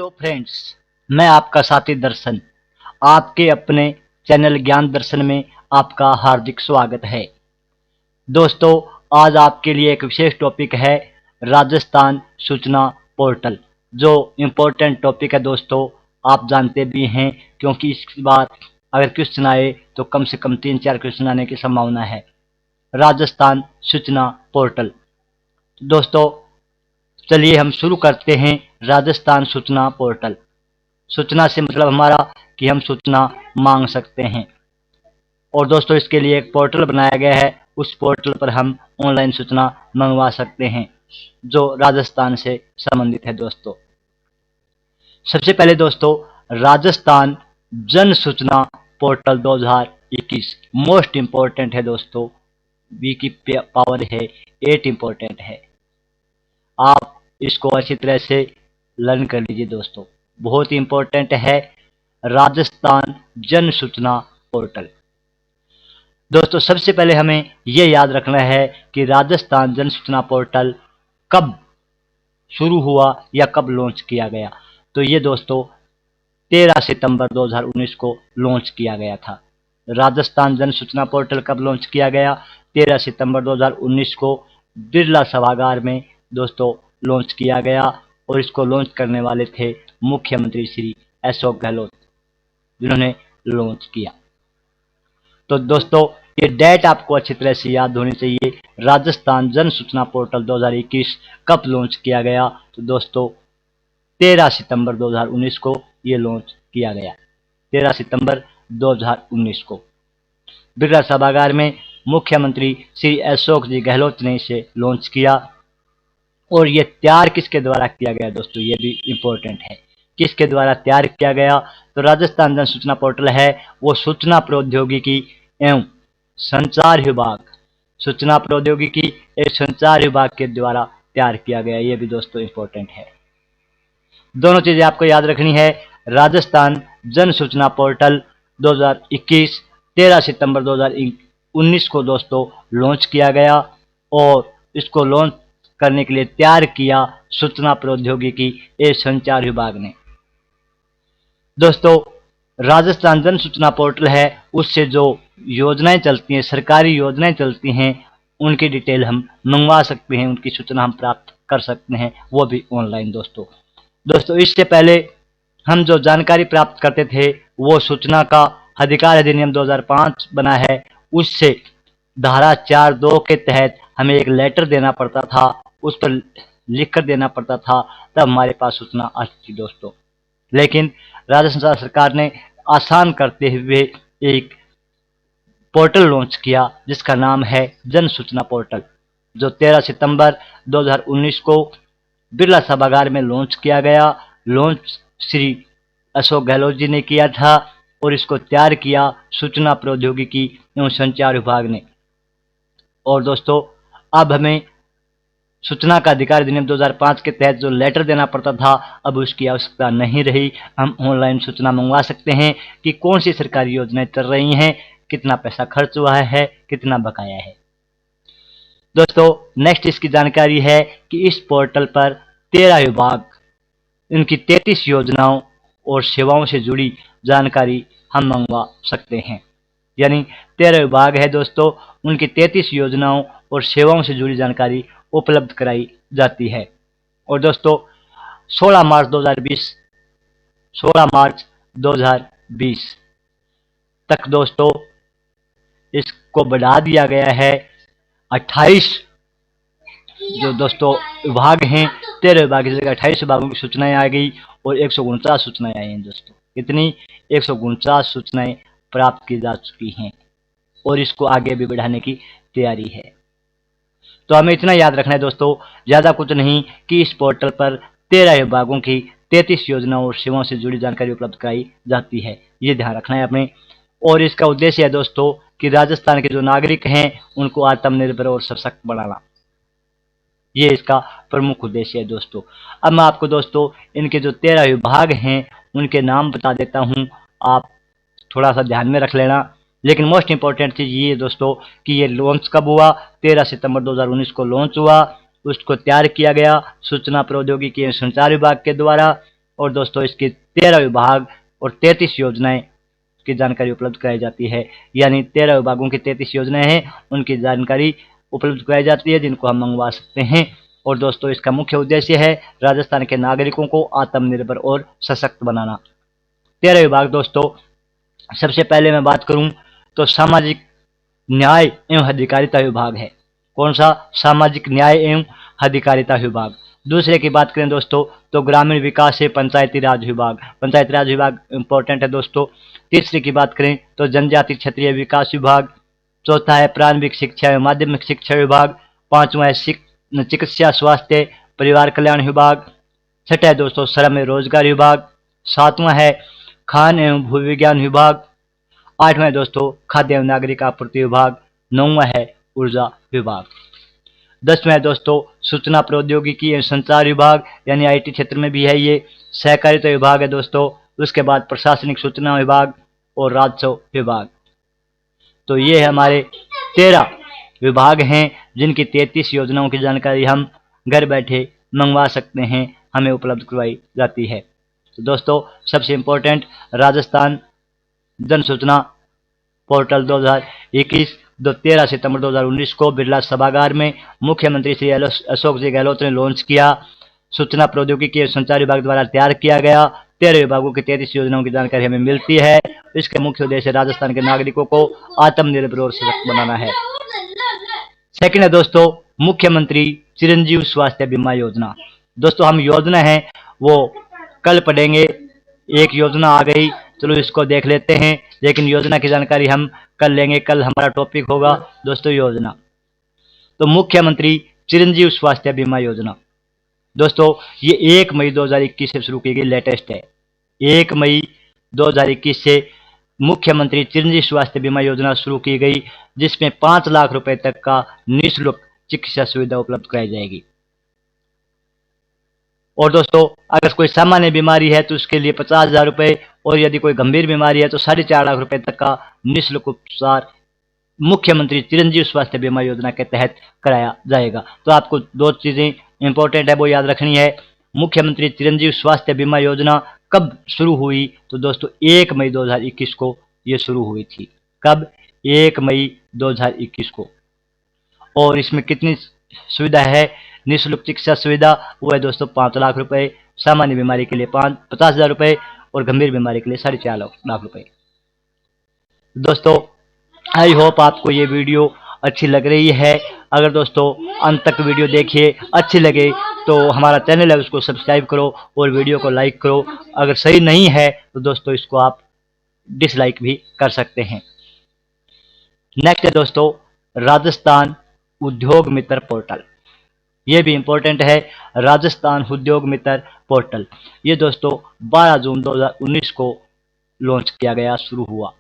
Hello friends, मैं आपका साथी दर्शन आपके अपने चैनल ज्ञान दर्शन में आपका हार्दिक स्वागत है। दोस्तों, आज आपके लिए एक विशेष टॉपिक है राजस्थान सूचना पोर्टल, जो इम्पोर्टेंट टॉपिक है। दोस्तों, आप जानते भी हैं क्योंकि इस बार अगर क्वेश्चन आए तो कम से कम 3-4 क्वेश्चन आने की संभावना है। राजस्थान सूचना पोर्टल। दोस्तों, चलिए हम शुरू करते हैं। राजस्थान सूचना पोर्टल। सूचना से मतलब हमारा कि हम सूचना मांग सकते हैं, और दोस्तों इसके लिए एक पोर्टल बनाया गया है। उस पोर्टल पर हम ऑनलाइन सूचना मंगवा सकते हैं जो राजस्थान से संबंधित है। दोस्तों, सबसे पहले दोस्तों राजस्थान जन सूचना पोर्टल 2021 मोस्ट इम्पोर्टेंट है। दोस्तों, वी की पावर है 8 इम्पोर्टेंट है। आप इसको अच्छी तरह से लर्न कर लीजिए। दोस्तों, बहुत ही इम्पोर्टेंट है राजस्थान जन सूचना पोर्टल। दोस्तों, सबसे पहले हमें यह याद रखना है कि राजस्थान जन सूचना पोर्टल कब शुरू हुआ या कब लॉन्च किया गया। तो ये दोस्तों 13 सितंबर 2019 को लॉन्च किया गया था। राजस्थान जन सूचना पोर्टल कब लॉन्च किया गया? 13 सितंबर 2019 को बिरला सभागार में दोस्तों लॉन्च किया गया, और इसको लॉन्च करने वाले थे मुख्यमंत्री श्री अशोक गहलोत, जिन्होंने लॉन्च किया। तो दोस्तों, ये डेट आपको अच्छी तरह से याद होनी चाहिए। राजस्थान जन सूचना पोर्टल 2021 कब लॉन्च किया गया? तो दोस्तों 13 सितंबर 2019 को ये लॉन्च किया गया। 13 सितंबर 2019 को बिरला सभागार में मुख्यमंत्री श्री अशोक जी गहलोत ने इसे लॉन्च किया। और ये तैयार किसके द्वारा किया गया? दोस्तों, ये भी इम्पोर्टेंट है, किसके द्वारा तैयार किया गया? तो राजस्थान जन सूचना पोर्टल है वो सूचना प्रौद्योगिकी एवं संचार विभाग, सूचना प्रौद्योगिकी एवं संचार विभाग के द्वारा तैयार किया गया। ये भी दोस्तों इम्पोर्टेंट है। दोनों चीजें आपको याद रखनी है। राजस्थान जन सूचना पोर्टल 2021 13 सितंबर 2019 को दोस्तों लॉन्च किया गया, और इसको लॉन्च करने के लिए तैयार किया सूचना प्रौद्योगिकी एवं संचार विभाग ने। दोस्तों, राजस्थान जन सूचना पोर्टल है उससे जो योजनाएं चलती हैं, सरकारी योजनाएं चलती हैं, उनकी डिटेल हम मंगवा सकते हैं, उनकी सूचना हम प्राप्त कर सकते हैं, वो भी ऑनलाइन। दोस्तों इससे पहले हम जो जानकारी प्राप्त करते थे वो सूचना का अधिकार अधिनियम 2005 बना है, उससे धारा 4(2) के तहत हमें एक लेटर देना पड़ता था, उस पर लिख कर देना पड़ता था, तब हमारे पास सूचना आती थी। दोस्तों, लेकिन राजस्थान सरकार ने आसान करते हुए एक पोर्टल लॉन्च किया जिसका नाम है जन सूचना पोर्टल, जो 13 सितंबर 2019 को बिरला सभागार में लॉन्च किया गया। लॉन्च श्री अशोक गहलोत जी ने किया था, और इसको तैयार किया सूचना प्रौद्योगिकी एवं संचार विभाग ने। और दोस्तों, अब हमें सूचना का अधिकार अधिनियम 2005 के तहत जो लेटर देना पड़ता था, अब उसकी आवश्यकता नहीं रही। हम ऑनलाइन सूचना मंगवा सकते हैं कि कौन सी सरकारी योजनाएं चल रही हैं, कितना पैसा खर्च हुआ है, कितना बकाया है। दोस्तों, नेक्स्ट इसकी जानकारी है कि इस पोर्टल पर 13 विभाग, इनकी 33 योजनाओं और सेवाओं से जुड़ी जानकारी हम मंगवा सकते हैं। यानी 13 विभाग है दोस्तों, उनकी 33 योजनाओं और सेवाओं से जुड़ी जानकारी उपलब्ध कराई जाती है। और दोस्तों 16 मार्च 2020 तक दोस्तों इसको बढ़ा दिया गया है। 28 जो दोस्तों विभाग हैं, 13 विभाग की जगह 28 विभागों की सूचनाएं आ गई, और 149 सूचनाएं आई हैं। दोस्तों कितनी? 149 सूचनाएं प्राप्त की जा चुकी हैं, और इसको आगे भी बढ़ाने की तैयारी है। तो हमें इतना याद रखना है दोस्तों, ज़्यादा कुछ नहीं, कि इस पोर्टल पर 13 विभागों की 33 योजनाओं और सेवाओं से जुड़ी जानकारी उपलब्ध कराई जाती है। ये ध्यान रखना है अपने। और इसका उद्देश्य है दोस्तों कि राजस्थान के जो नागरिक हैं उनको आत्मनिर्भर और सशक्त बनाना, ये इसका प्रमुख उद्देश्य है। दोस्तों, अब मैं आपको दोस्तों इनके जो 13 विभाग हैं उनके नाम बता देता हूँ, आप थोड़ा सा ध्यान में रख लेना। लेकिन मोस्ट इंपॉर्टेंट चीज़ ये दोस्तों कि ये लॉन्च कब हुआ? 13 सितंबर 2019 को लॉन्च हुआ, उसको तैयार किया गया सूचना प्रौद्योगिकी एवं संचार विभाग के द्वारा, और दोस्तों इसके 13 विभाग और 33 योजनाएं की जानकारी उपलब्ध कराई जाती है। यानी 13 विभागों की 33 योजनाएं हैं, उनकी जानकारी उपलब्ध कराई जाती है, जिनको हम मंगवा सकते हैं। और दोस्तों इसका मुख्य उद्देश्य है राजस्थान के नागरिकों को आत्मनिर्भर और सशक्त बनाना। 13 विभाग दोस्तों, सबसे पहले मैं बात करूं तो सामाजिक न्याय एवं अधिकारिता विभाग है। कौन सा? सामाजिक न्याय एवं अधिकारिता विभाग। दूसरे की बात करें दोस्तों तो ग्रामीण विकास से पंचायती राज विभाग। पंचायती राज विभाग इंपॉर्टेंट है दोस्तों। तीसरे की बात करें तो जनजाति क्षेत्रीय विकास विभाग। चौथा है प्रारंभिक शिक्षा एवं माध्यमिक शिक्षा विभाग। पांचवा है चिकित्सा स्वास्थ्य परिवार कल्याण विभाग। छठा है दोस्तों श्रम एवं रोजगार विभाग। सातवां है खान एवं भू विज्ञान विभाग। आठवां है दोस्तों खाद्य एवं नागरिक आपूर्ति विभाग। नौवां है ऊर्जा विभाग। 10वां है दोस्तों सूचना प्रौद्योगिकी एवं संचार विभाग, यानी आईटी क्षेत्र में भी है ये। सहकारिता विभाग है दोस्तों। उसके बाद प्रशासनिक सूचना विभाग और राजस्व विभाग। तो ये हमारे 13 विभाग हैं जिनकी 33 योजनाओं की जानकारी हम घर बैठे मंगवा सकते हैं, हमें उपलब्ध करवाई जाती है। तो दोस्तों सबसे इम्पोर्टेंट राजस्थान जन सूचना पोर्टल 2021 13 सितंबर 2019 को बिरला सभागार में मुख्यमंत्री श्री अशोक जी गहलोत ने लॉन्च किया। सूचना प्रौद्योगिकी और संचार विभाग द्वारा तैयार किया गया। 13 विभागों की 33 योजनाओं की जानकारी हमें मिलती है। इसका मुख्य उद्देश्य राजस्थान के नागरिकों को आत्मनिर्भर और सशक्त बनाना है। सेकंड है दोस्तों मुख्यमंत्री चिरंजीव स्वास्थ्य बीमा योजना। दोस्तों हम योजना है वो कल पढ़ेंगे। एक योजना आ गई, चलो इसको देख लेते हैं, लेकिन योजना की जानकारी हम कल लेंगे। कल हमारा टॉपिक होगा दोस्तों योजना। तो मुख्यमंत्री चिरंजीव स्वास्थ्य बीमा योजना दोस्तों ये 1 मई 2021 से शुरू की गई, लेटेस्ट है। 1 मई 2021 से मुख्यमंत्री चिरंजीव स्वास्थ्य बीमा योजना शुरू की गई, जिसमें 5 लाख रुपए तक का निःशुल्क चिकित्सा सुविधा उपलब्ध कराई जाएगी। और दोस्तों अगर कोई सामान्य बीमारी है तो उसके लिए 50,000 रुपये, और यदि कोई गंभीर बीमारी है तो 4.5 लाख रुपए तक का निःशुल्क उपचार मुख्यमंत्री चिरंजीव स्वास्थ्य बीमा योजना के तहत कराया जाएगा। तो आपको 2 चीजें इंपॉर्टेंट है वो याद रखनी है। मुख्यमंत्री चिरंजीव स्वास्थ्य बीमा योजना कब शुरू हुई? तो दोस्तों 1 मई 2021 को ये शुरू हुई थी। कब? 1 मई 2021 को। और इसमें कितनी सुविधा है? निःशुल्क चिकित्सा सुविधा वो है दोस्तों 5 लाख रुपए, सामान्य बीमारी के लिए 50,000 रुपए, और गंभीर बीमारी के लिए 4.5 लाख रुपए। दोस्तों आई होप आपको ये वीडियो अच्छी लग रही है। अगर दोस्तों अंत तक वीडियो देखिए, अच्छी लगे तो हमारा चैनल है उसको सब्सक्राइब करो और वीडियो को लाइक करो। अगर सही नहीं है तो दोस्तों इसको आप डिसलाइक भी कर सकते हैं। नेक्स्ट है दोस्तों राजस्थान उद्योग मित्र पोर्टल। ये भी इंपॉर्टेंट है, राजस्थान उद्योग मित्र पोर्टल। ये दोस्तों 12 जून 2019 को लॉन्च किया गया, शुरू हुआ।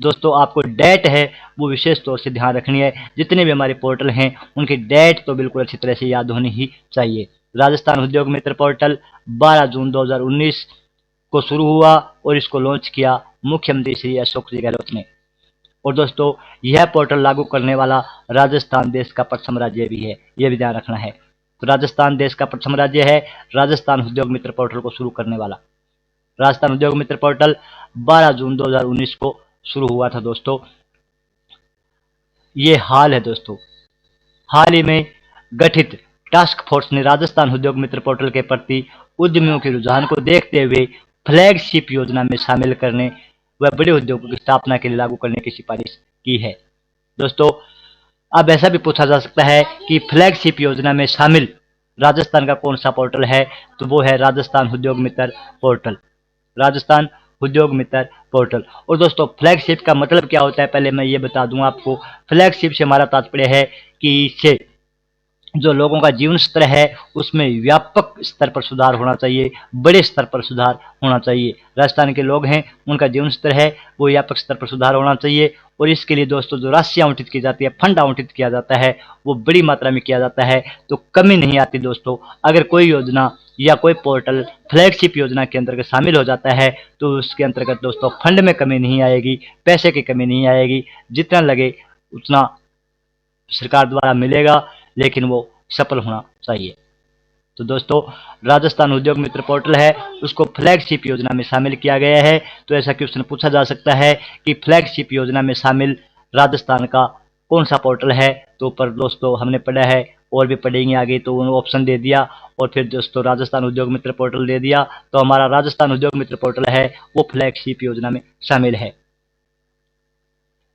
दोस्तों आपको डेट है वो विशेष तौर से ध्यान रखनी है। जितने भी हमारे पोर्टल हैं उनकी डेट तो बिल्कुल अच्छी तरह से याद होनी ही चाहिए। राजस्थान उद्योग मित्र पोर्टल 12 जून 2019 को शुरू हुआ और इसको लॉन्च किया मुख्यमंत्री श्री अशोक जी गहलोत ने। और दोस्तों यह पोर्टल लागू करने वाला राजस्थान देश का प्रथम राज्य भी है, यह भी ध्यान रखना है। तो राजस्थान देश का प्रथम राज्य है राजस्थान उद्योग मित्र पोर्टल को शुरू करने वाला। राजस्थान उद्योग मित्र पोर्टल 12 जून 2019 को शुरू हुआ था दोस्तों। ये हाल है दोस्तों, हाल ही में गठित टास्क फोर्स ने राजस्थान उद्योग मित्र पोर्टल के प्रति उद्यमियों के रुझान को देखते हुए फ्लैगशिप योजना में शामिल करने व बड़े उद्योगों की स्थापना के लिए लागू करने की सिफारिश की है। दोस्तों अब ऐसा भी पूछा जा सकता है कि फ्लैगशिप योजना में शामिल राजस्थान का कौन सा पोर्टल है? तो वो है राजस्थान उद्योग मित्र पोर्टल। राजस्थान उद्योग मित्र पोर्टल। और दोस्तों फ्लैगशिप का मतलब क्या होता है पहले मैं ये बता दूं आपको। फ्लैगशिप से हमारा तात्पर्य है कि इससे जो लोगों का जीवन स्तर है उसमें व्यापक स्तर पर सुधार होना चाहिए, बड़े स्तर पर सुधार होना चाहिए। राजस्थान के लोग हैं उनका जीवन स्तर है वो व्यापक स्तर पर सुधार होना चाहिए। और इसके लिए दोस्तों जो राशि आवंटित की जाती है, फंड आवंटित किया जाता है वो बड़ी मात्रा में किया जाता है, तो कमी नहीं आती दोस्तों। अगर कोई योजना या कोई पोर्टल फ्लैगशिप योजना के अंतर्गत शामिल हो जाता है तो उसके अंतर्गत दोस्तों फंड में कमी नहीं आएगी, पैसे की कमी नहीं आएगी। जितना लगे उतना सरकार द्वारा मिलेगा, लेकिन वो सफल होना चाहिए। तो तो दोस्तों राजस्थान उद्योग मित्र पोर्टल है उसको फ्लैगशिप योजना में शामिल किया गया है। तो ऐसा क्वेश्चन पूछा जा सकता है कि फ्लैगशिप योजना में शामिल राजस्थान का कौन सा पोर्टल है। तो ऊपर दोस्तों हमने पढ़ा है और भी पढ़ेंगे आगे, तो उन्होंने ऑप्शन दे दिया और फिर दोस्तों राजस्थान उद्योग मित्र पोर्टल दे दिया। तो हमारा राजस्थान उद्योग मित्र पोर्टल है वो फ्लैगशिप योजना में शामिल है।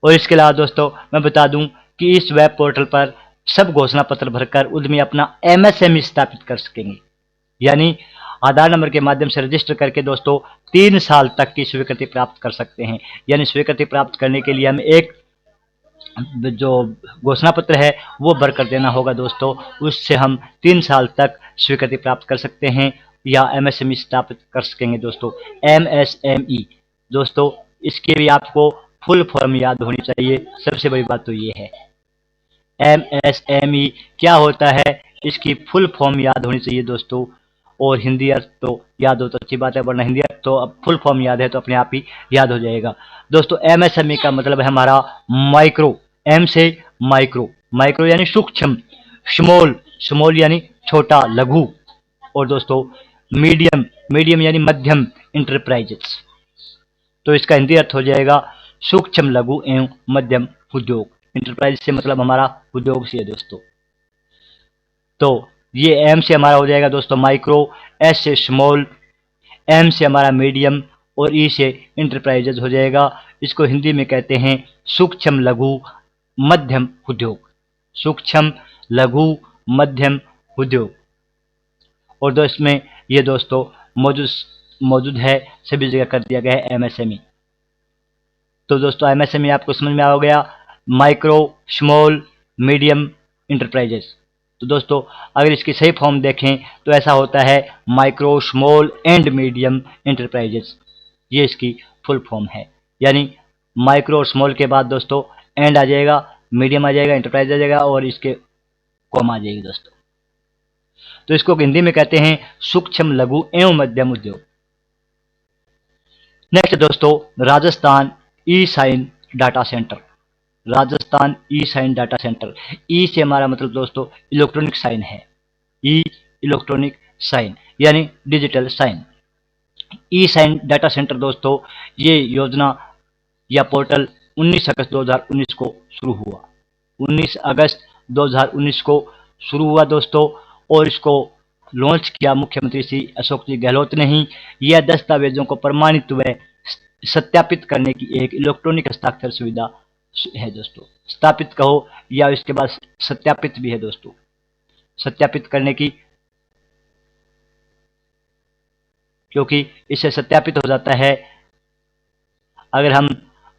और इसके अलावा दोस्तों मैं बता दूं कि इस वेब पोर्टल पर सब घोषणा पत्र भरकर उद्यमी अपना एमएसएमई स्थापित कर सकेंगे, यानी आधार नंबर के माध्यम से रजिस्टर करके दोस्तों 3 साल तक की स्वीकृति प्राप्त कर सकते हैं। यानी स्वीकृति प्राप्त करने के लिए हमें एक जो घोषणा पत्र है वो भर कर देना होगा दोस्तों, उससे हम 3 साल तक स्वीकृति प्राप्त कर सकते हैं या एमएसएमई स्थापित कर सकेंगे दोस्तों। एमएसएमई दोस्तों इसके भी आपको फुल फॉर्म याद होनी चाहिए, सबसे बड़ी बात तो ये है। एमएसएमई क्या होता है इसकी फुल फॉर्म याद होनी चाहिए दोस्तों, और हिंदी अर्थ तो याद हो तो अच्छी बात है, वरना हिंदी अर्थ तो अब फुल फॉर्म याद है तो अपने आप ही याद हो जाएगा दोस्तों। एमएसएमई का मतलब है हमारा माइक्रो, एम से माइक्रो, माइक्रो यानी सूक्ष्म, स्मॉल, स्मॉल यानी छोटा लघु, और दोस्तों मीडियम, मीडियम यानी मध्यम इंटरप्राइजेस। तो इसका हिंदी अर्थ हो जाएगा सूक्ष्म लघु एवं मध्यम उद्योग। इंटरप्राइज से मतलब हमारा उद्योग से है दोस्तों। तो ये एम से हमारा हो जाएगा दोस्तों माइक्रो, एस से स्मॉल, एम से हमारा मीडियम और ई से इंटरप्राइजेज हो जाएगा। इसको हिंदी में कहते हैं सूक्ष्म लघु मध्यम उद्योग, सूक्ष्म लघु मध्यम उद्योग। और दोस्तों इसमें ये दोस्तों मौजूद है, सभी जगह कर दिया गया है एमएसएमई। तो दोस्तों एमएसएमई आपको समझ में आ गया, माइक्रो, स्मॉल, मीडियम, इंटरप्राइजेस। तो दोस्तों अगर इसकी सही फॉर्म देखें तो ऐसा होता है micro, small and medium enterprises, ये इसकी फुल फॉर्म है। यानी माइक्रो और स्मॉल के बाद दोस्तों एंड आ जाएगा, मीडियम आ जाएगा, इंटरप्राइज आ जाएगा और इसके कॉम आ जाएगी दोस्तों। तो इसको हिंदी में कहते हैं सूक्ष्म लघु एवं मध्यम उद्योग। नेक्स्ट दोस्तों राजस्थान ई साइन डाटा सेंटर, राजस्थान ई साइन डाटा सेंटर। ई से हमारा मतलब दोस्तों इलेक्ट्रॉनिक साइन है, ई इलेक्ट्रॉनिक साइन यानी डिजिटल साइन। ई साइन डाटा सेंटर दोस्तों ये योजना या पोर्टल 19 अगस्त 2019 को शुरू हुआ, 19 अगस्त 2019 को शुरू हुआ दोस्तों। और इसको लॉन्च किया मुख्यमंत्री श्री अशोक जी गहलोत ने ही। यह दस्तावेजों को प्रमाणित व सत्यापित करने की एक इलेक्ट्रॉनिक हस्ताक्षर सुविधा है दोस्तों। स्थापित कहो या इसके बाद सत्यापित भी है दोस्तों, सत्यापित करने की, क्योंकि इससे सत्यापित हो जाता है। अगर हम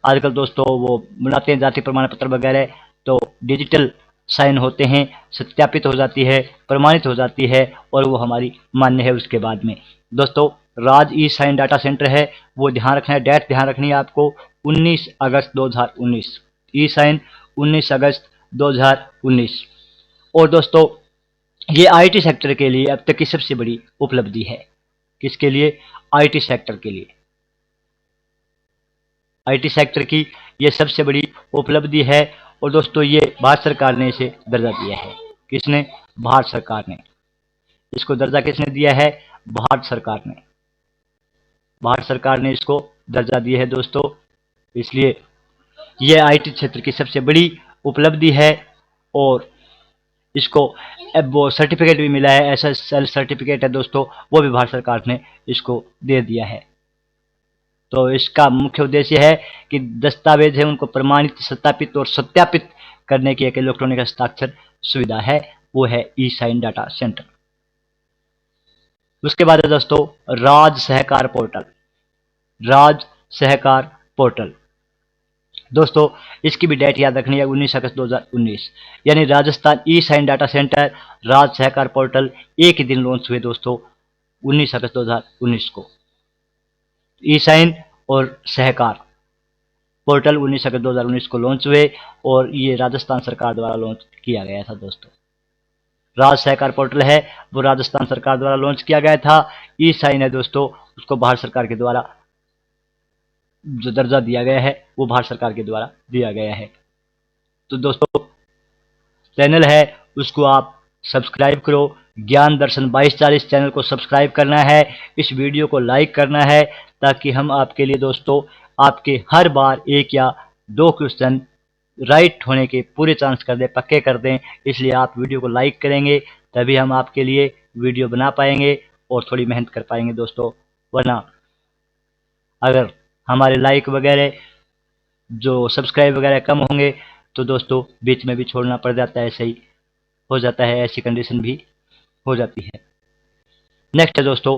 आजकल दोस्तों वो बनाते हैं जाति प्रमाण पत्र वगैरह, तो डिजिटल साइन होते हैं, सत्यापित हो जाती है, प्रमाणित हो जाती है और वो हमारी मान्य है उसके बाद में दोस्तों। राज ई साइन डाटा सेंटर है वो ध्यान रखना है, डेट ध्यान रखनी है आपको 19 अगस्त 2019, ई साइन 19 अगस्त 2019। और दोस्तों ये आईटी सेक्टर के लिए अब तक की सबसे बड़ी उपलब्धि है। किसके लिए? आईटी सेक्टर के लिए, आईटी सेक्टर की ये सबसे बड़ी उपलब्धि है। और दोस्तों ये भारत सरकार ने इसे दर्जा दिया है। किसने? भारत सरकार ने। इसको दर्जा किसने दिया है? भारत सरकार ने, भारत सरकार ने इसको दर्जा दिया है दोस्तों। इसलिए ये आईटी क्षेत्र की सबसे बड़ी उपलब्धि है। और इसको अब वो सर्टिफिकेट भी मिला है, एसएसएल सर्टिफिकेट है दोस्तों, वो भी भारत सरकार ने इसको दे दिया है। तो इसका मुख्य उद्देश्य है कि दस्तावेज है उनको प्रमाणित, सत्यापित और सत्यापित करने की एक इलेक्ट्रॉनिक हस्ताक्षर सुविधा है, वो है ई साइन डाटा सेंटर। उसके बाद है दोस्तों राज सहकार पोर्टल, राज सहकार पोर्टल। दोस्तों इसकी भी डेट याद रखनी है 19 अगस्त 2019, यानी राजस्थान ई साइन डाटा सेंटर राज सहकार पोर्टल एक ही दिन लॉन्च हुए दोस्तों 19 अगस्त 2019 को। ई साइन और सहकार पोर्टल 19 अगस्त 2019 को लॉन्च हुए और ये राजस्थान सरकार द्वारा लॉन्च किया गया था दोस्तों। राज सहकार पोर्टल है वो राजस्थान सरकार द्वारा लॉन्च किया गया था। ई साइन है दोस्तों उसको भारत सरकार के द्वारा जो दर्जा दिया गया है वो भारत सरकार के द्वारा दिया गया है। तो दोस्तों चैनल है उसको आप सब्सक्राइब करो, ज्ञान दर्शन 2240 चैनल को सब्सक्राइब करना है, इस वीडियो को लाइक करना है, ताकि हम आपके लिए दोस्तों आपके हर बार एक या दो क्वेश्चन राइट होने के पूरे चांस कर दें, पक्के कर दें। इसलिए आप वीडियो को लाइक करेंगे तभी हम आपके लिए वीडियो बना पाएंगे और थोड़ी मेहनत कर पाएंगे दोस्तों। वरना अगर हमारे लाइक वगैरह जो सब्सक्राइब वगैरह कम होंगे तो दोस्तों बीच में भी छोड़ना पड़ जाता है, ऐसे ही हो जाता है, ऐसी कंडीशन भी हो जाती है। नेक्स्ट है दोस्तों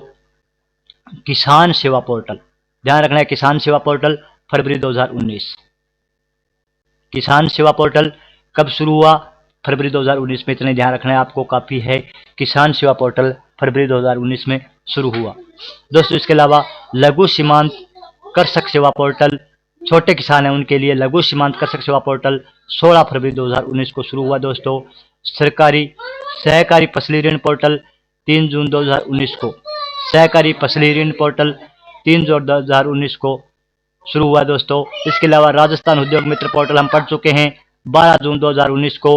किसान सेवा पोर्टल। ध्यान रखना है, किसान सेवा पोर्टल फरवरी 2019। किसान सेवा पोर्टल कब शुरू हुआ? फरवरी 2019 में। इतने ध्यान रखना है आपको, काफ़ी है। किसान सेवा पोर्टल फरवरी 2019 में शुरू हुआ दोस्तों। इसके अलावा लघु सीमांत कृषक सेवा पोर्टल, छोटे किसान हैं उनके लिए लघु सीमांत कृषक सेवा पोर्टल 16 फरवरी 2019 को शुरू हुआ दोस्तों। सरकारी सहकारी फसली ऋण पोर्टल 3 जून 2019 को, सहकारी फसली ऋण पोर्टल 3 जून 2019 को शुरू हुआ दोस्तों। इसके अलावा राजस्थान उद्योग मित्र पोर्टल हम पढ़ चुके हैं 12 जून 2019 को,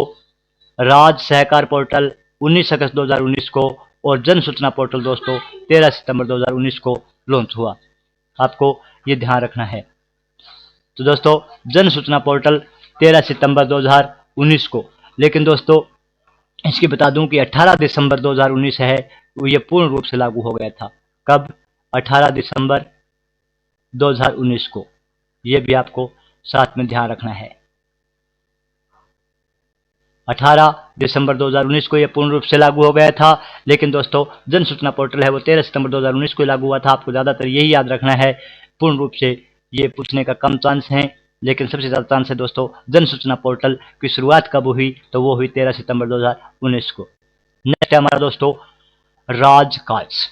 राज्य सहकार पोर्टल 19 अगस्त 2019 को, और जन सूचना पोर्टल दोस्तों 13 सितंबर 2019 को लॉन्च हुआ। आपको ये ध्यान रखना है। तो दोस्तों जन सूचना पोर्टल 13 सितंबर 2019 को, लेकिन दोस्तों इसकी बता दूं कि 18 दिसंबर 2019 है वो ये पूर्ण रूप से लागू हो गया था। कब? 18 दिसंबर 2019 को। ये भी आपको साथ में ध्यान रखना है। 18 दिसंबर 2019 को ये पूर्ण रूप से लागू हो गया था, लेकिन दोस्तों जन सूचना पोर्टल है वो 13 सितंबर 2019 को लागू हुआ था। आपको ज़्यादातर यही याद रखना है, पूर्ण रूप से ये पूछने का कम चांस है, लेकिन सबसे ज़्यादा चांस है दोस्तों जन सूचना पोर्टल की शुरुआत कब हुई, तो वो हुई 13 सितंबर 2019 को। नेक्स्ट है हमारा दोस्तों राजकाज।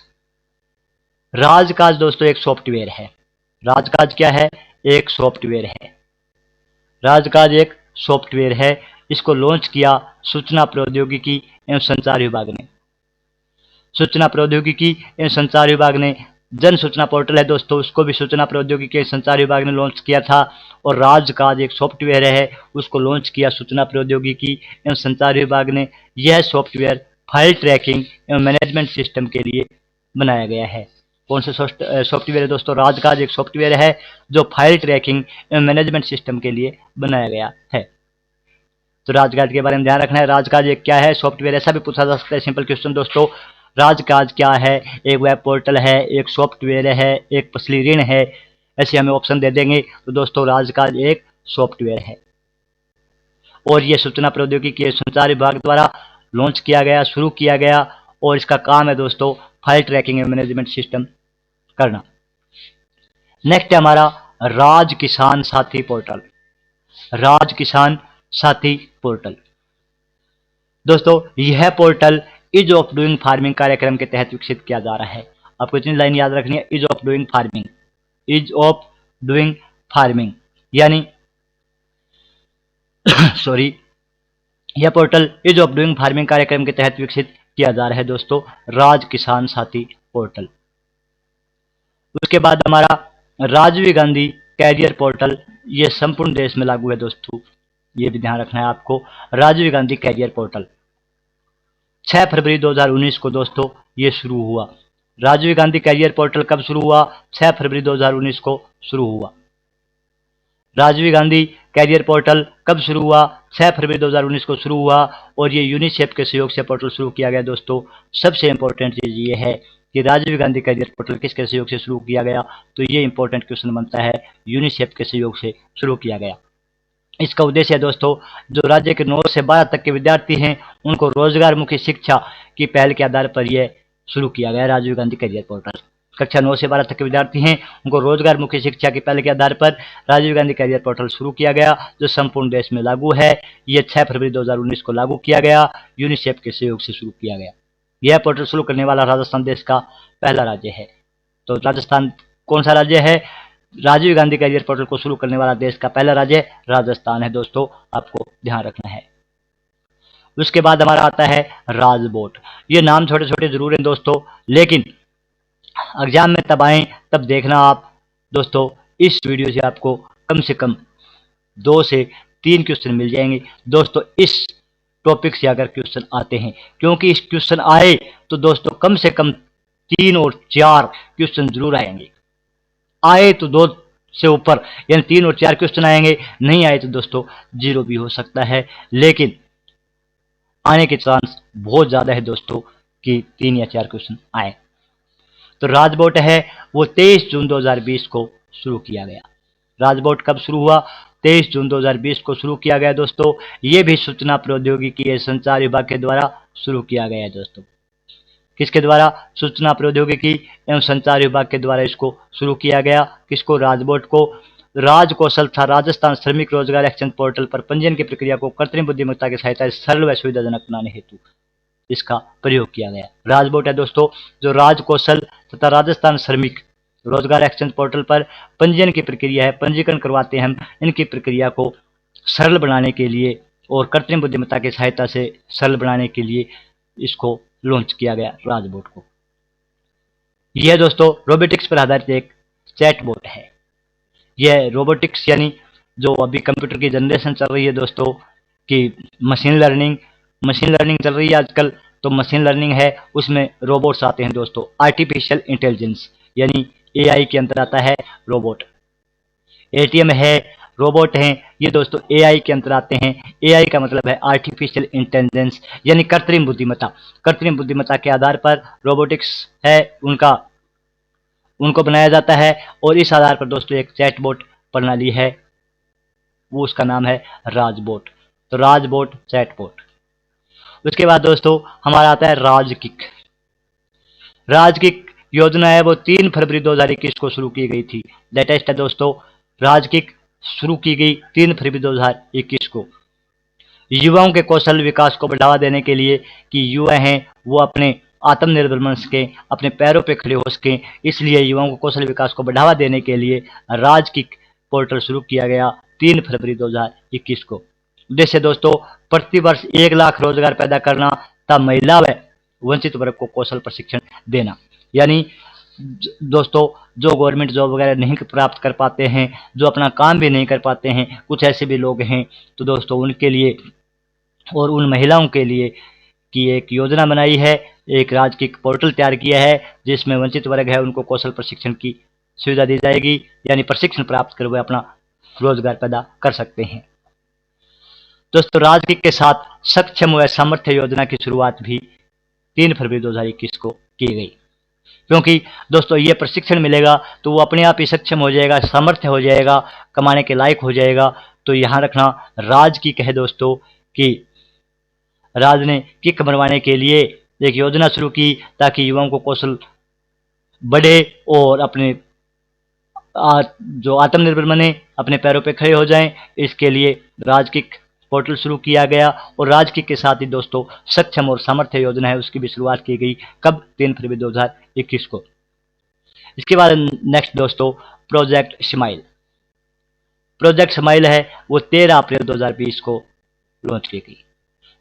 राजकाज दोस्तों एक सॉफ्टवेयर है। राजकाज क्या है? एक सॉफ्टवेयर है। राजकाज एक सॉफ्टवेयर है। इसको लॉन्च किया सूचना प्रौद्योगिकी एवं संचार विभाग ने। सूचना प्रौद्योगिकी एवं संचार विभाग ने, जन सूचना पोर्टल है दोस्तों, उसको भी सूचना प्रौद्योगिकी एवं संचार विभाग ने लॉन्च किया था। और राजकाज एक सॉफ्टवेयर है, उसको लॉन्च किया सूचना प्रौद्योगिकी एवं संचार विभाग ने। यह सॉफ्टवेयर फाइल ट्रैकिंग एवं मैनेजमेंट सिस्टम के लिए बनाया गया है। कौन सा सॉफ्टवेयर है दोस्तों? राजकाज एक सॉफ्टवेयर है जो फाइल ट्रैकिंग एवं मैनेजमेंट सिस्टम के लिए बनाया गया है। तो राजकाज के बारे में ध्यान रखना है। राजकाज एक क्या है? सॉफ्टवेयर। ऐसा भी पूछा जा सकता है सिंपल क्वेश्चन दोस्तों, राजकाज क्या है? एक वेब पोर्टल है, एक सॉफ्टवेयर है, एक फसली ऋण है, ऐसे हमें ऑप्शन दे देंगे। तो दोस्तों राजकाज एक सॉफ्टवेयर है और ये सूचना प्रौद्योगिकी संचार विभाग द्वारा लॉन्च किया गया, शुरू किया गया, और इसका काम है दोस्तों फाइल ट्रैकिंग एवं मैनेजमेंट सिस्टम करना। नेक्स्ट है हमारा राज किसान साथी पोर्टल। राज किसान साथी पोर्टल दोस्तों यह portal is of doing farming कार्यक्रम के तहत विकसित किया जा रहा है। आपको इतनी लाइन याद रखनी है, is of doing farming. Is of doing farming यानी सॉरी, यह portal is of doing farming कार्यक्रम के तहत विकसित किया जा रहा है दोस्तों, राज किसान साथी पोर्टल। उसके बाद हमारा राजीव गांधी कैरियर पोर्टल, ये संपूर्ण देश में लागू है दोस्तों, ये भी ध्यान रखना है आपको। राजीव गांधी कैरियर पोर्टल 6 फरवरी 2019 को दोस्तों ये शुरू हुआ। राजीव गांधी कैरियर पोर्टल कब शुरू हुआ? 6 फरवरी 2019 को शुरू हुआ। राजीव गांधी कैरियर पोर्टल कब शुरू हुआ? 6 फरवरी 2019 को शुरू हुआ और ये यूनिसेफ के सहयोग से पोर्टल शुरू किया गया दोस्तों। सबसे इंपॉर्टेंट चीज़ ये है कि राजीव गांधी कैरियर पोर्टल किसके सहयोग से शुरू किया गया, तो ये इंपॉर्टेंट क्वेश्चन बनता है, यूनिसेफ के सहयोग से शुरू किया गया। इसका उद्देश्य है दोस्तों जो राज्य के 9 से 12 तक के विद्यार्थी हैं उनको रोजगार मुखी शिक्षा की पहल के आधार पर यह शुरू किया गया राजीव गांधी कैरियर पोर्टल। कक्षा 9 से 12 तक के विद्यार्थी हैं उनको रोजगार मुखी शिक्षा की पहल के आधार पर राजीव गांधी कैरियर पोर्टल शुरू किया गया, जो संपूर्ण देश में लागू है। यह 6 फरवरी 2019 को लागू किया गया, यूनिसेफ के सहयोग से शुरू किया गया। यह पोर्टल शुरू करने वाला राजस्थान देश का पहला राज्य है। तो राजस्थान कौन सा राज्य है? राजीव गांधी कैरियर पोर्टल को शुरू करने वाला देश का पहला राज्य राजस्थान है दोस्तों, आपको ध्यान रखना है। उसके बाद हमारा आता है राजबोट। ये नाम छोटे छोटे जरूर हैं दोस्तों, लेकिन एग्जाम में तब आए तब देखना आप दोस्तों, इस वीडियो से आपको कम से कम 2 से 3 क्वेश्चन मिल जाएंगे दोस्तों। इस टॉपिक से अगर क्वेश्चन आते हैं, क्योंकि इस क्वेश्चन आए तो दोस्तों कम से कम 3 और 4 क्वेश्चन जरूर आएंगे। आए तो 2 से ऊपर यानी 3 और 4 क्वेश्चन आएंगे, नहीं आए तो दोस्तों 0 भी हो सकता है, लेकिन आने के चांस बहुत ज़्यादा है दोस्तों कि 3 या 4 क्वेश्चन आए। तो राजबोट है वो 23 जून 2020 को शुरू किया गया। राजबोट कब शुरू हुआ? 23 जून 2020 को शुरू किया गया दोस्तों। ये भी सूचना प्रौद्योगिकी एवं संचार विभाग के द्वारा शुरू किया गया है दोस्तों। किसके द्वारा? सूचना प्रौद्योगिकी एवं संचार विभाग के द्वारा इसको शुरू किया गया। किसको? राजबोट को। राज कौशल था राजस्थान श्रमिक रोजगार एक्सचेंज पोर्टल पर पंजीयन की प्रक्रिया को कृत्रिम बुद्धिमत्ता की सहायता से सरल व सुविधाजनक बनाने हेतु इसका प्रयोग किया गया। राजबोट है दोस्तों जो राज कौशल तथा राजस्थान श्रमिक रोजगार एक्सचेंज पोर्टल पर पंजीयन की प्रक्रिया है, पंजीकरण करवाते हैं हम, इनकी प्रक्रिया को सरल बनाने के लिए और कृत्रिम बुद्धिमत्ता की सहायता से सरल बनाने के लिए इसको लॉन्च किया गया राजबोट को। यह दोस्तों रोबोटिक्स पर आधारित एक चैटबॉट है। यह रोबोटिक्स यानी जो अभी कंप्यूटर की जनरेशन चल रही है दोस्तों कि मशीन लर्निंग चल रही है आजकल, तो मशीन लर्निंग है उसमें रोबोट्स आते हैं दोस्तों। आर्टिफिशियल इंटेलिजेंस यानी एआई के अंतर आता है रोबोट। एटीएम है, रोबोट हैं, ये दोस्तों एआई के अंतर आते हैं। एआई का मतलब है आर्टिफिशियल इंटेलिजेंस यानी कृत्रिम बुद्धिमत्ता। कृत्रिम बुद्धिमत्ता के आधार पर रोबोटिक्स है उनको बनाया जाता है, और इस आधार पर दोस्तों एक चैटबॉट प्रणाली है, वो उसका नाम है राजबोट। तो राजबोट चैटबॉट। उसके बाद दोस्तों हमारा आता है राजकिक। राजकिक योजना है वो 3 फरवरी 2021 को शुरू की गई थी। लेटेस्ट है दोस्तों, राजकिक शुरू की गई 3 फरवरी 2021 को। युवाओं के कौशल विकास को बढ़ावा देने के लिए कि युवा हैं वो अपने आत्मनिर्भर बन सकें, अपने पैरों पे खड़े हो सकें, इसलिए युवाओं को कौशल विकास को बढ़ावा देने के लिए राजकिक पोर्टल शुरू किया गया 3 फरवरी 2021 को। उद्देश्य दोस्तों प्रति वर्ष 1 लाख रोजगार पैदा करना तथा महिला व वंचित वर्ग को कौशल प्रशिक्षण देना। यानी दोस्तों जो गवर्नमेंट जॉब वगैरह नहीं प्राप्त कर पाते हैं, जो अपना काम भी नहीं कर पाते हैं, कुछ ऐसे भी लोग हैं, तो दोस्तों उनके लिए और उन महिलाओं के लिए कि एक योजना बनाई है, एक राजकीय पोर्टल तैयार किया है जिसमें वंचित वर्ग है उनको कौशल प्रशिक्षण की सुविधा दी जाएगी, यानी प्रशिक्षण प्राप्त कर वे अपना रोजगार पैदा कर सकते हैं। दोस्तों राजकीय के साथ सक्षम व सामर्थ्य योजना की शुरुआत भी 3 फरवरी 2021 को की गई, क्योंकि दोस्तों ये प्रशिक्षण मिलेगा तो वो अपने आप ही सक्षम हो जाएगा, सामर्थ्य हो जाएगा, कमाने के लायक हो जाएगा। तो यहाँ रखना राज की कहे दोस्तों कि राज ने किक बनवाने के लिए एक योजना शुरू की ताकि युवाओं को कौशल बढ़े और अपने जो आत्मनिर्भर बने, अपने पैरों पे खड़े हो जाएं। इसके लिए राजकिक पोर्टल शुरू किया गया, और राजकिक के साथ ही दोस्तों सक्षम और सामर्थ्य योजना है उसकी भी शुरुआत की गई। कब? 3 फरवरी 2021 को। इसके बाद नेक्स्ट दोस्तों प्रोजेक्ट स्माइल। प्रोजेक्ट स्माइल है वो 13 अप्रैल 2020 को लॉन्च की गई।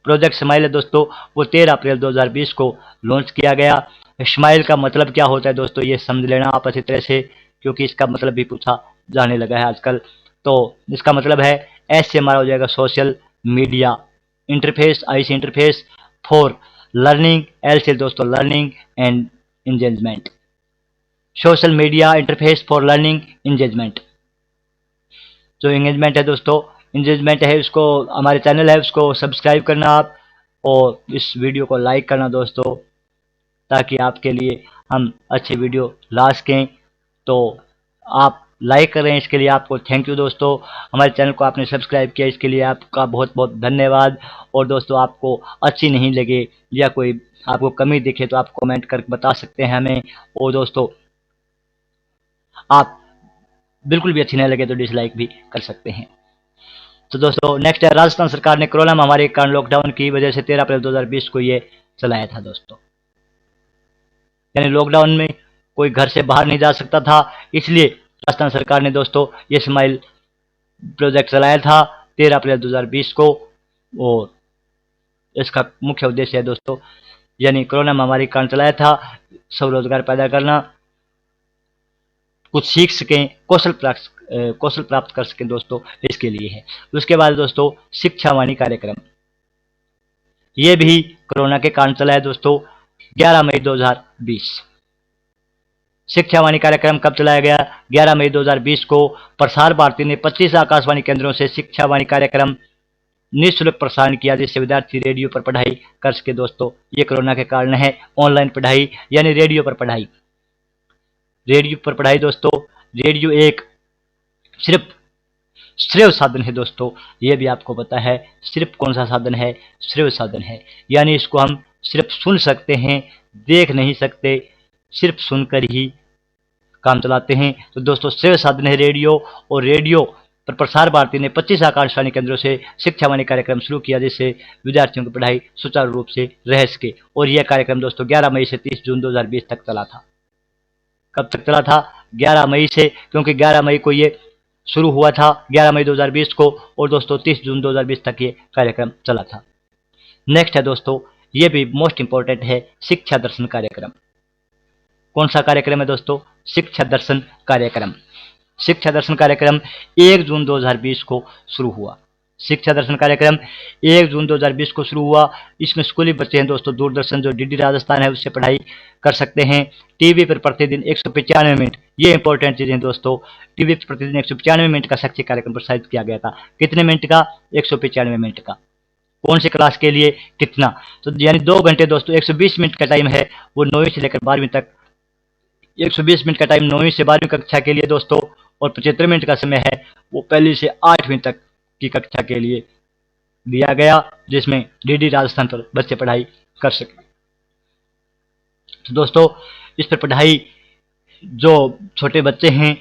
प्रोजेक्ट स्माइल है दोस्तों वो 13 अप्रैल 2020 को लॉन्च किया गया। स्माइल का मतलब क्या होता है दोस्तों ये समझ लेना आप अच्छी तरह से, क्योंकि इसका मतलब भी पूछा जाने लगा है आजकल। तो इसका मतलब है एस से हमारा हो जाएगा सोशल मीडिया इंटरफेस, आई से इंटरफेस फॉर लर्निंग, एल से दोस्तों learning and engagement. Social media interface for learning engagement. जो इंगेजमेंट है दोस्तों, इंगेजमेंट है उसको हमारे चैनल है उसको सब्सक्राइब करना आप, और इस वीडियो को लाइक करना दोस्तों, ताकि आपके लिए हम अच्छी वीडियो ला सकें। तो आप लाइक करें, इसके लिए आपको थैंक यू दोस्तों। हमारे चैनल को आपने सब्सक्राइब किया इसके लिए आपका बहुत बहुत धन्यवाद। और दोस्तों आपको अच्छी नहीं लगे या कोई आपको कमी दिखे तो आप कमेंट कर बता सकते हैं हमें। और दोस्तों आप बिल्कुल भी अच्छी नहीं लगे तो डिसलाइक भी कर सकते हैं। तो दोस्तों नेक्स्ट है राजस्थान सरकार ने कोरोना महामारी के कारण लॉकडाउन की वजह से 13 अप्रैल 2020 को ये चलाया था दोस्तों। यानी लॉकडाउन में कोई घर से बाहर नहीं जा सकता था, इसलिए राजस्थान सरकार ने दोस्तों ये स्माइल प्रोजेक्ट चलाया था 13 अप्रैल 2020 को। और इसका मुख्य उद्देश्य है दोस्तों यानी कोरोना महामारी के कारण चलाया था, स्वरोजगार पैदा करना, कुछ सीख सकें, कौशल प्राप्त कर सकें दोस्तों, इसके लिए है। उसके बाद दोस्तों शिक्षावाणी कार्यक्रम। ये भी कोरोना के कारण चला है दोस्तों। 11 मई 2020 शिक्षावाणी कार्यक्रम कब चलाया गया? 11 मई 2020 को प्रसार भारती ने 25 आकाशवाणी केंद्रों से शिक्षावाणी कार्यक्रम निःशुल्क प्रसारण किया, जिससे विद्यार्थी रेडियो पर पढ़ाई कर सके दोस्तों। ये कोरोना के कारण है। ऑनलाइन पढ़ाई यानी रेडियो पर पढ़ाई। रेडियो पर पढ़ाई दोस्तों, रेडियो एक सिर्फ श्रेय साधन है दोस्तों। ये भी आपको पता है। सिर्फ कौन सा साधन है? श्रेय साधन है, यानी इसको हम सिर्फ सुन सकते हैं, देख नहीं सकते, सिर्फ सुनकर ही काम चलाते हैं। तो दोस्तों श्रेय साधन है रेडियो, और रेडियो पर प्रसार भारती ने 25 आकाशवाणी केंद्रों से शिक्षावाणी कार्यक्रम शुरू किया, जिससे विद्यार्थियों की पढ़ाई सुचारू रूप से रह सके। और यह कार्यक्रम दोस्तों 11 मई से 30 जून 2020 तक चला था। कब तक चला था? 11 मई से, क्योंकि 11 मई को ये शुरू हुआ था, 11 मई 2020 को, और दोस्तों 30 जून 2020 तक ये कार्यक्रम चला था। नेक्स्ट है दोस्तों, ये भी मोस्ट इंपॉर्टेंट है, शिक्षा दर्शन कार्यक्रम। कौन सा कार्यक्रम है दोस्तों? शिक्षा दर्शन कार्यक्रम। शिक्षा दर्शन कार्यक्रम 1 जून 2020 को शुरू हुआ। शिक्षा दर्शन कार्यक्रम 1 जून 2020 को शुरू हुआ। इसमें स्कूली बच्चे हैं दोस्तों, दूरदर्शन जो डीडी राजस्थान है उससे पढ़ाई कर सकते हैं। टीवी पर प्रतिदिन 195 मिनट, ये इंपॉर्टेंट चीज़ें दोस्तों, टीवी पर प्रतिदिन 195 मिनट का शैक्षिक कार्यक्रम प्रसारित किया गया था। कितने मिनट का? 195 मिनट का। कौन सी क्लास के लिए? कितना? तो यानी 2 घंटे दोस्तों। 120 मिनट का टाइम है वो 9वीं से लेकर 12वीं तक। 120 मिनट का टाइम 9वीं से 12वीं कक्षा के लिए दोस्तों, और 75 मिनट का समय है वो पहली से 8वीं तक की कक्षा के लिए दिया गया, जिसमें डीडी राजस्थान पर बच्चे पढ़ाई कर सकें। तो दोस्तों इस पर पढ़ाई, जो छोटे बच्चे हैं,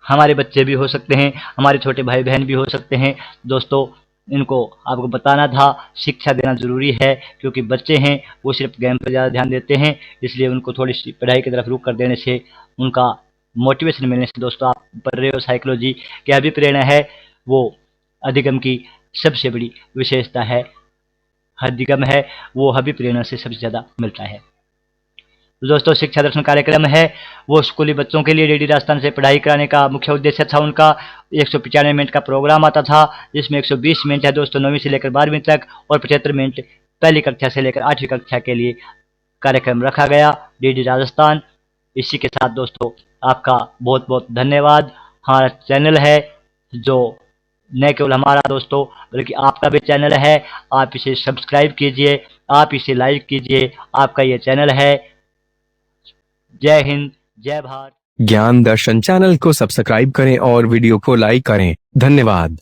हमारे बच्चे भी हो सकते हैं, हमारे छोटे भाई बहन भी हो सकते हैं दोस्तों, इनको आपको बताना था। शिक्षा देना ज़रूरी है, क्योंकि बच्चे हैं वो सिर्फ गेम पर ज़्यादा ध्यान देते हैं, इसलिए उनको थोड़ी सी पढ़ाई की तरफ रुख कर देने से, उनका मोटिवेशन मिलने से दोस्तों, आप पढ़ रहे हो साइकोलॉजी की अभिप्रेरणा है वो अधिगम की सबसे बड़ी विशेषता है। अधिगम है वो अभिप्रेरणा से सबसे ज़्यादा मिलता है। तो दोस्तों शिक्षा दर्शन कार्यक्रम है वो स्कूली बच्चों के लिए डीडी राजस्थान से पढ़ाई कराने का मुख्य उद्देश्य था। उनका 195 मिनट का प्रोग्राम आता था, जिसमें 120 मिनट है दोस्तों 9वीं से लेकर 12वीं तक, और 75 मिनट पहली कक्षा से लेकर 8वीं कक्षा के लिए कार्यक्रम रखा गया डीडी राजस्थान। इसी के साथ दोस्तों आपका बहुत बहुत धन्यवाद। हमारा चैनल है जो न केवल हमारा दोस्तों बल्कि आपका भी चैनल है, आप इसे सब्सक्राइब कीजिए, आप इसे लाइक कीजिए, आपका ये चैनल है। जय हिंद, जय भारत। ज्ञान दर्शन चैनल को सब्सक्राइब करें और वीडियो को लाइक करें। धन्यवाद।